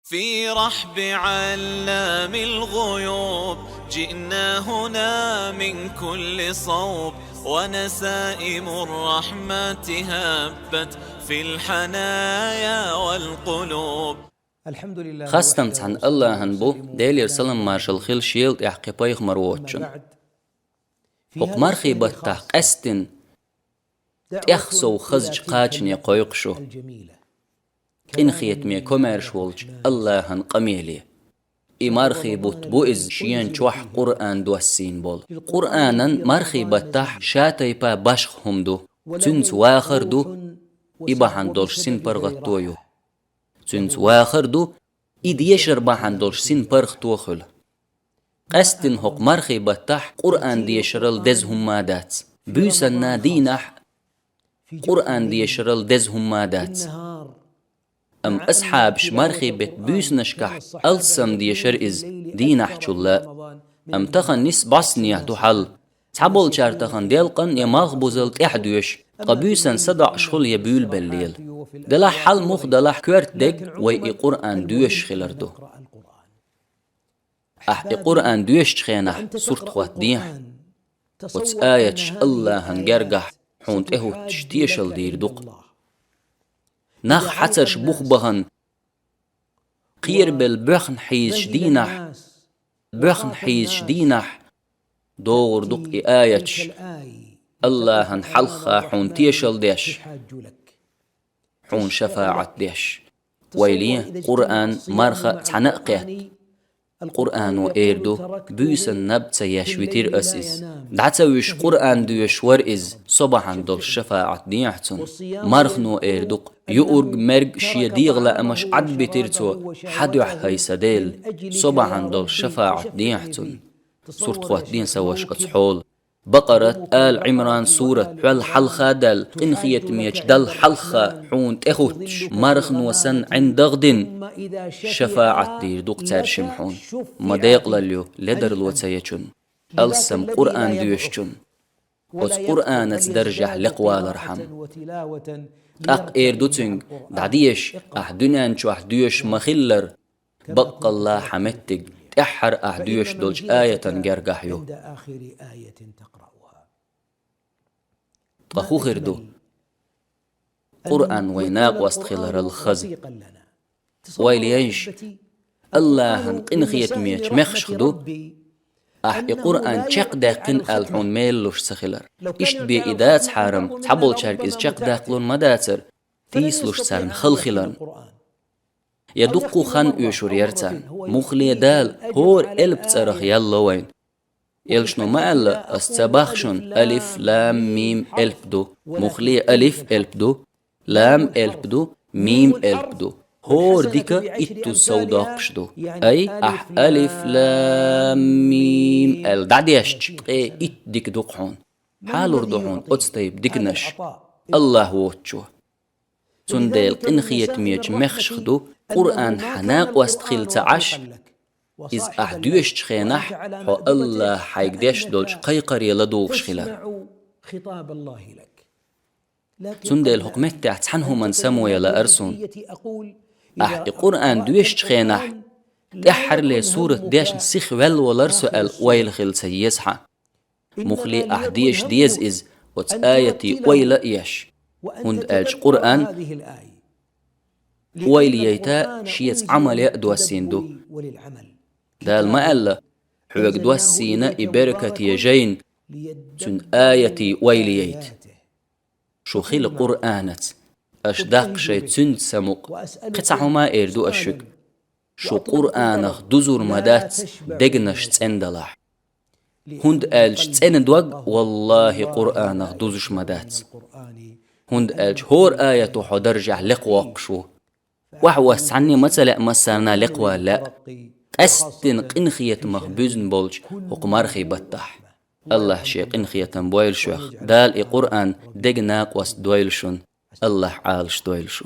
في رحب علام الغيوب جئنا هنا من كل صوب، ونسائم الرحمة هبت في الحنايا والقلوب. خستم عن الله هنبو ديلير سلام مارشال خيل شيلد احقبايخ مروتشن حق مرخي بطح قستن تأخسو خزج قاچن يقويقشو قنخيت مي كوميرش ولج الله هن قميلي مرخي بوت بوئز شيان چوح قرآن دوسين بول قرآنا مرخي بطح شاتي با باشخ همدو تنس واخر دو إباحان دولش سين برغتويو تنس واخر دو يشر باحان دولش سين برغ توخل قستن حق مرخي بطح قرآن ديشرل دز همادات بيسنا دينح قرآن ديشرل دز همادات أم أصحاب شمارخي بيت بيس نشكح ألسم ديشر إز دينح چولا أم تخن نس باسنية تحل تعبول چار تخن ديلقن يماغ بوزل تحدوش قبيسن صدع شخل يبيل بالليل دلح حل مخ دلح كورت دق وي قرآن دوش خلردو قرآن دوش خينح سورت خوات ديح وتس آيتش الله هنجرجح حونت اهو تشتيشل دير دق نخ حترش بوخ بغن قير بالبخن حيز دينح بخن حيز دينح دور دق آيتش الله هنحلخا حون تيشل ديش حون شفاعة ديش ويلي قرآن مرخا تنقيت قرآن وإيردو بيسن نبت يشويتير أسيز دعتوش قرآن دوش ورئز صباحا دول شفاعة ديحتن مرخنو إيردوق يؤرق مرق شيديغ لأمش عد بتيرتو حدوح هيسديل صباحا دول شفاعة ديحتن سورة خوات دين سواش أتحول بقرة آل عمران سورة حل حلخة دل قنخية ميج دل حلخة حون تخوتش مرخن وسن عند غدن شفاعة دير دوق ترشم حون مديق لليو لدر الوتسيچن ألسم قرآن ديوشچن وز قرآن تدرجح لقوال رحم أق إيردوتنج دعديش أحدنان چو أحديوش مخلر بق الله حمتك تحر أحديوش دولج آية جرجحيو طخو خردو قرآن ويناق واستخلر الخزي ويليش الله هنقنخيت ميش مخشخدو قرآن چق داقن الحون ميلوش سخلر اشت بي إدات حارم تحبول شارك إز چق داقلون مداتر تيسلوش سارن خلخلن يدقو خان يشور يرتان مخلي دال هور ألب تسرخ يلا وين يلشنو ما ألا استباخشن ألف لام ميم ألف دو مخلي ألف ألف دو لام ألف دو ميم ألف دو هور ديكا إتو سوداقش دو أي ألف لام ميم أل دعديش إت ديك دوقحون حالور دوحون أتستيب ديكنش الله ووتشو تنديل قنخيت ميج مخشخدو قرآن حناق واستخيل تعش إز أحدوش تخينح حو الله حيقدش دولش قيقر يلدوغش خلال تنديل حكمت تحت حنه من سمو يلا أرسون قرآن دوش تخينح تحر لي سورة ديش نسيخ والرسو ويل خيل سيسحا مخلي أحديش ديز إز وتآيتي ويل إيش هند ألج قرآن ويليتا شيت عمل يأدوسين دو دال ما ألا حوك دوسين إبركة يجين تن آيتي ويليت شو خيل قرآنت أشداق شي تن سمق قطعه ما إردو أشك شو قرآنخ دوزور مدات دقنش تسندلح هند ألج تسندوغ والله قرآنخ دوزش مدات هند ألج هور آية حدرجع لقواقشو وحوس عني مثلا مسرنا لقوا لا أستن قنخية مخبوزن بولج وقمارخي بطح الله شي قنخية بويل شوخ دال قرآن دقناق واس دويلشون الله عالش دويلشو